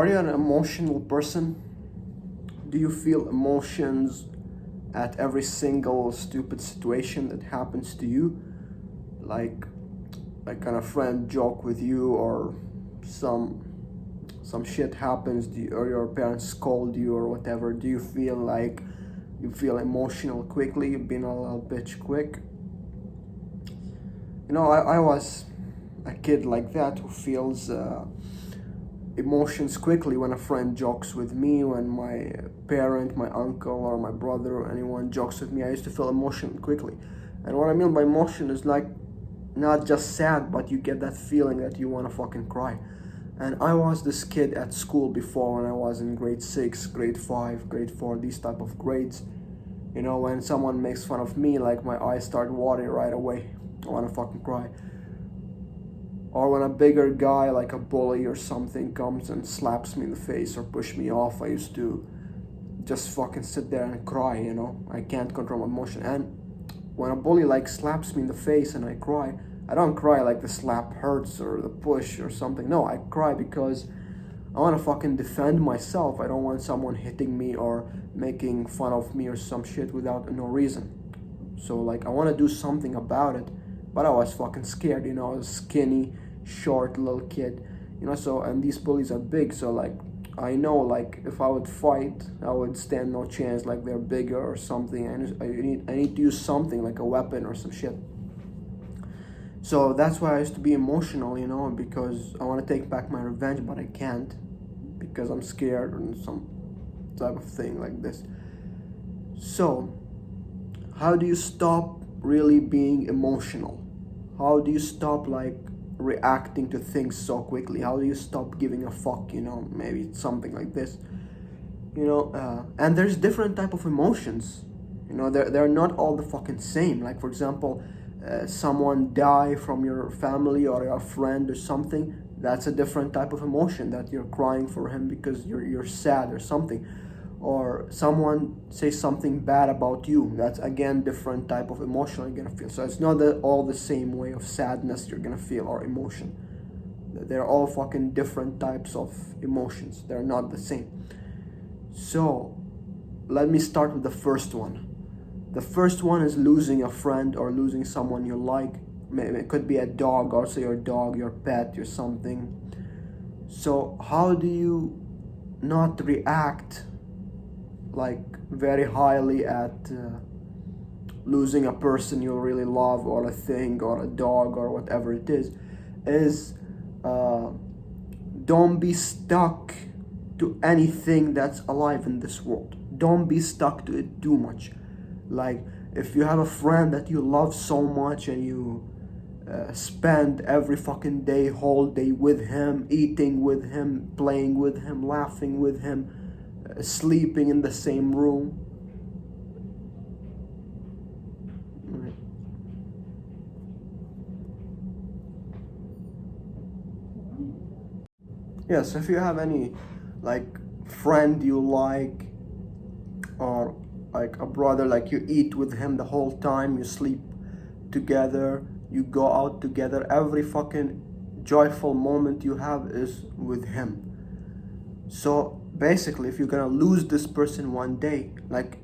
Are you an emotional person? Do you feel emotions at every single stupid situation that happens to you? Like kind of friend joke with you, or some some shit happens to you, or your parents scold you or whatever. Do you feel like you feel emotional quickly, being a little bitch quick? I was a kid like that who feels emotions quickly when a friend jokes with me, when my parent, my uncle, or my brother, or anyone jokes with me. I used to feel emotion quickly. And what I mean by emotion is like not just sad, but you get that feeling that you want to fucking cry. And I was this kid at school before, when I was in grade 6, grade 5, grade 4, these type of grades. When someone makes fun of me, like my eyes start watering right away. I want to fucking cry. Or when a bigger guy, like a bully or something, comes and slaps me in the face or push me off, I used to just fucking sit there and cry. I can't control my emotion. And when a bully like slaps me in the face and I cry, I don't cry like the slap hurts or the push or something. No, I cry because I want to fucking defend myself. I don't want someone hitting me or making fun of me or some shit without no reason. So like I want to do something about it, but I was fucking scared. I was skinny, short little kid. So, and these bullies are big, so like I know, like if I would fight, I would stand no chance. Like they're bigger or something. I need to use something like a weapon or some shit. So that's why I used to be emotional, because I want to take back my revenge, but I can't because I'm scared or some type of thing like this. So, how do you stop really being emotional? How do you stop like reacting to things so quickly? How do you stop giving a fuck? Maybe it's something like this. And there's different type of emotions. They're not all the fucking same. Like for example, someone die from your family or your friend or something. That's a different type of emotion, that you're crying for him because you're sad or something. Or someone say something bad about you. That's again different type of emotion you're gonna feel. So it's not all the same way of sadness you're gonna feel or emotion. They're all fucking different types of emotions. They're not the same. So let me start with the first one. The first one is losing a friend or losing someone you like. Maybe it could be a dog, or say your dog, your pet, or something. So how do you not react like very highly at losing a person you really love, or a thing, or a dog, or whatever it is uh, don't be stuck to anything that's alive in this world. Don't be stuck to it too much. Like if you have a friend that you love so much and you spend every fucking day, whole day with him, eating with him, playing with him, laughing with him, sleeping in the same room. Yes, if you have any like friend you like, or like a brother, like you eat with him the whole time, you sleep together, you go out together, every fucking joyful moment you have is with him. So basically, if you're gonna lose this person one day, like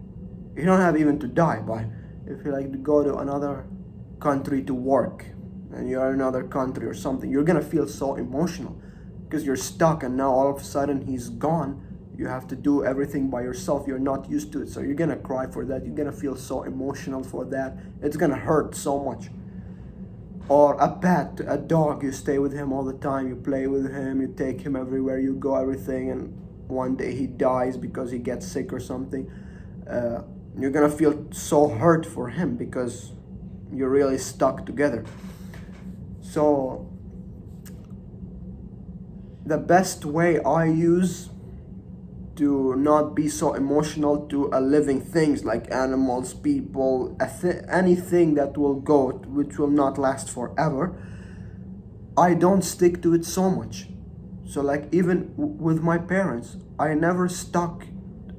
you don't have even to die, but if you like to go to another country to work and you're in another country or something, you're gonna feel so emotional because you're stuck, and now all of a sudden he's gone. You have to do everything by yourself. You're not used to it, so you're gonna cry for that. You're gonna feel so emotional for that. It's gonna hurt so much. Or a pet, a dog, you stay with him all the time, you play with him, you take him everywhere you go, everything, and one day he dies because he gets sick or something. You're gonna feel so hurt for him because you're really stuck together. So the best way I use to not be so emotional to a living things, like animals, people, anything that will go, which will not last forever, I don't stick to it so much. So like even with my parents, I never stuck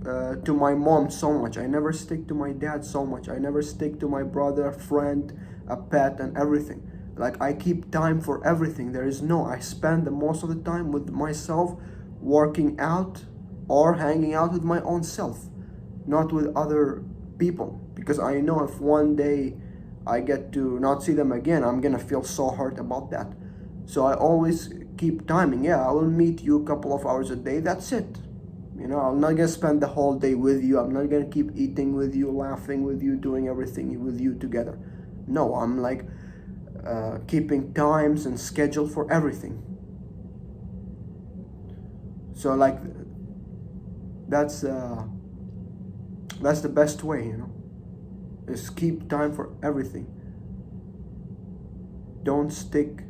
to my mom so much. I never stick to my dad so much. I never stick to my brother, friend, a pet, and everything. Like I keep time for everything. I spend the most of the time with myself, working out or hanging out with my own self, not with other people. Because I know if one day I get to not see them again, I'm gonna feel so hurt about that. So I always keep timing. Yeah, I will meet you a couple of hours a day, that's it. I'm not gonna spend the whole day with you. I'm not gonna keep eating with you, laughing with you, doing everything with you together. No, I'm like keeping times and schedule for everything. So like that's the best way, is keep time for everything. Don't stick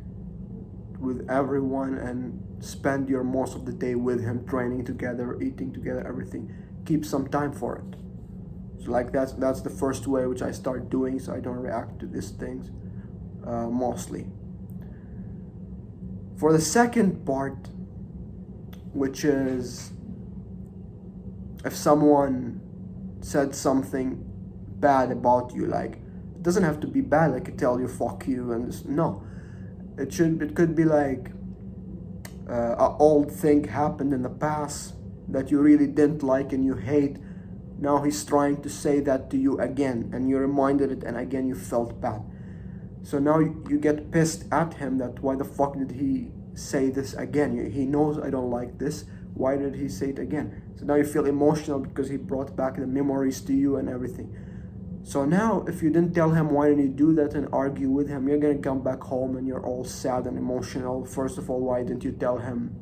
with everyone and spend your most of the day with him, training together, eating together, everything. Keep some time for it. So like that's the first way which I start doing, so I don't react to these things mostly. For the second part, which is if someone said something bad about you, like it doesn't have to be bad, like I tell you fuck you and this, no, it could be like an old thing happened in the past that you really didn't like and you hate. Now he's trying to say that to you again, and you reminded it, and again you felt bad. So now you get pissed at him that why the fuck did he say this again? He knows I don't like this. Why did he say it again? So now you feel emotional because he brought back the memories to you and everything. So now if you didn't tell him why did he do that and argue with him, you're gonna come back home and you're all sad and emotional. First of all, why didn't you tell him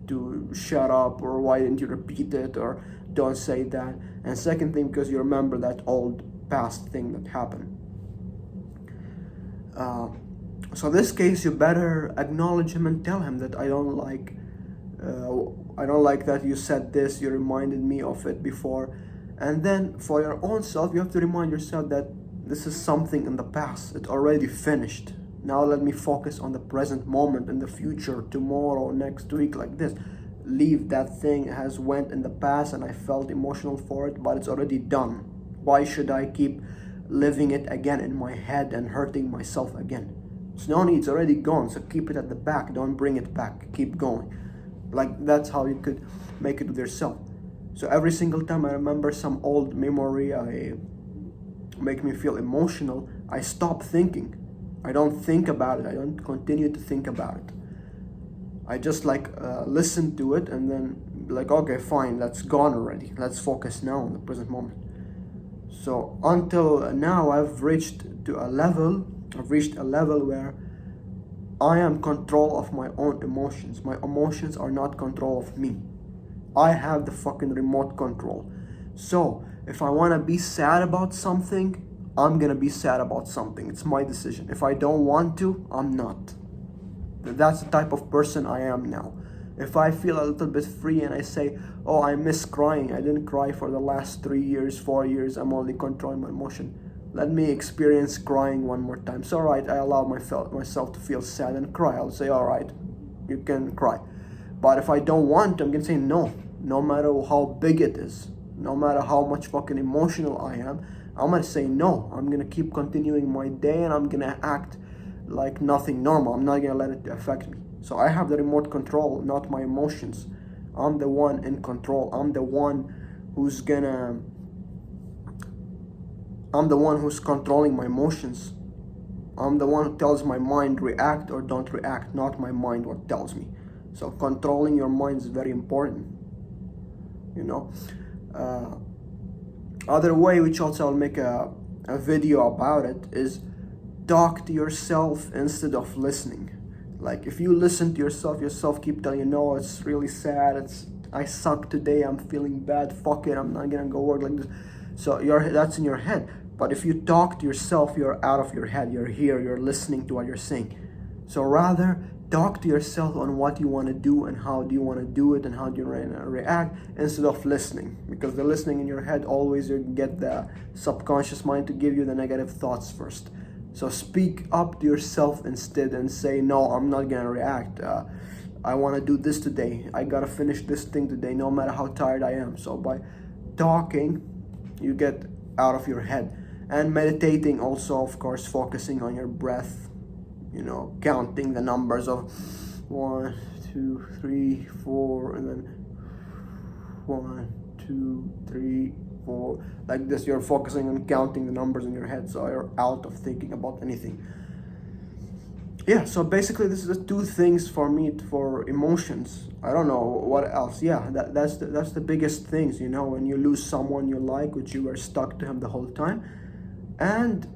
to shut up, or why didn't you repeat it, or don't say that? And second thing, because you remember that old past thing that happened. So in this case, you better acknowledge him and tell him that I don't like that you said this, you reminded me of it before. And then for your own self, you have to remind yourself that this is something in the past. It already finished. Now let me focus on the present moment, in the future, tomorrow, next week, like this. Leave that thing. It has went in the past and I felt emotional for it, but it's already done. Why should I keep living it again in my head and hurting myself again? It's no need, it's already gone, so keep it at the back. Don't bring it back. Keep going. Like that's how you could make it with yourself. So every single time I remember some old memory, I make me feel emotional, I stop thinking. I don't think about it. I don't continue to think about it. I just listen to it and then like, okay, fine, that's gone already. Let's focus now on the present moment. So until now, I've reached a level where I am control of my own emotions. My emotions are not control of me. I have the fucking remote control. So if I want to be sad about something, I'm gonna be sad about something. It's my decision. If I don't want to, I'm not. That's the type of person I am now. If I feel a little bit free and I say, oh, I miss crying, I didn't cry for the last 3 years, 4 years, I'm only controlling my emotion. Let me experience crying one more time. It's alright, I allow myself to feel sad and cry. I'll say, alright, you can cry. But if I don't want to, I'm gonna say no. No matter how big it is, no matter how much fucking emotional I am, I'm gonna say no. I'm gonna keep continuing my day and I'm gonna act like nothing normal. I'm not gonna let it affect me. So I have the remote control, not my emotions. I'm the one in control. I'm the one who's controlling my emotions. I'm the one who tells my mind react or don't react, not my mind what tells me. So controlling your mind is very important. Other way, which also I'll make a video about it, is talk to yourself instead of listening. Like if you listen to yourself keep telling you, no, it's really sad, I suck today, I'm feeling bad, fuck it, I'm not gonna go work like this. So that's in your head. But if you talk to yourself, you're out of your head, you're here, you're listening to what you're saying. So rather talk to yourself on what you want to do and how do you want to do it and how do you react, instead of listening. Because the listening in your head, always you get the subconscious mind to give you the negative thoughts first. So speak up to yourself instead and say, no, I'm not gonna react. I want to do this today. I gotta finish this thing today, no matter how tired I am. So by talking, you get out of your head. And meditating also, of course, focusing on your breath, counting the numbers of 1, 2, 3, 4, and then 1, 2, 3, 4, like this. You're focusing on counting the numbers in your head, so you're out of thinking about anything. Yeah, so basically this is the two things for me for emotions. I don't know what else. Yeah, that's the biggest things, you know, when you lose someone you like, which you were stuck to him the whole time, and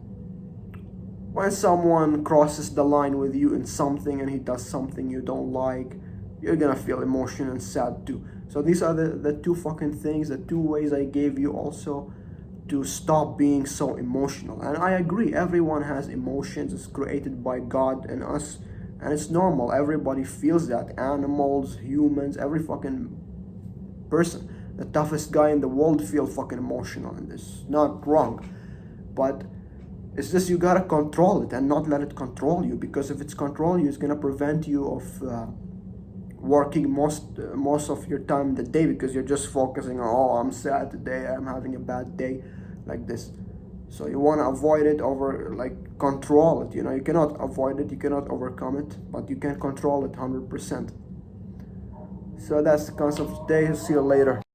when someone crosses the line with you in something and he does something you don't like, you're gonna feel emotion and sad too. So these are the two fucking things, the two ways I gave you also to stop being so emotional. And I agree, everyone has emotions, it's created by God and us, and it's normal. Everybody feels that. Animals, humans, every fucking person. The toughest guy in the world feels fucking emotional, and it's not wrong. But it's just you gotta control it and not let it control you, because if it's control you, it's gonna prevent you of working most of your time in the day, because you're just focusing on, oh, I'm sad today, I'm having a bad day, like this. So you want to avoid it, over like control it. You know, you cannot avoid it, you cannot overcome it, but you can control it 100%. So that's the concept today. See you later.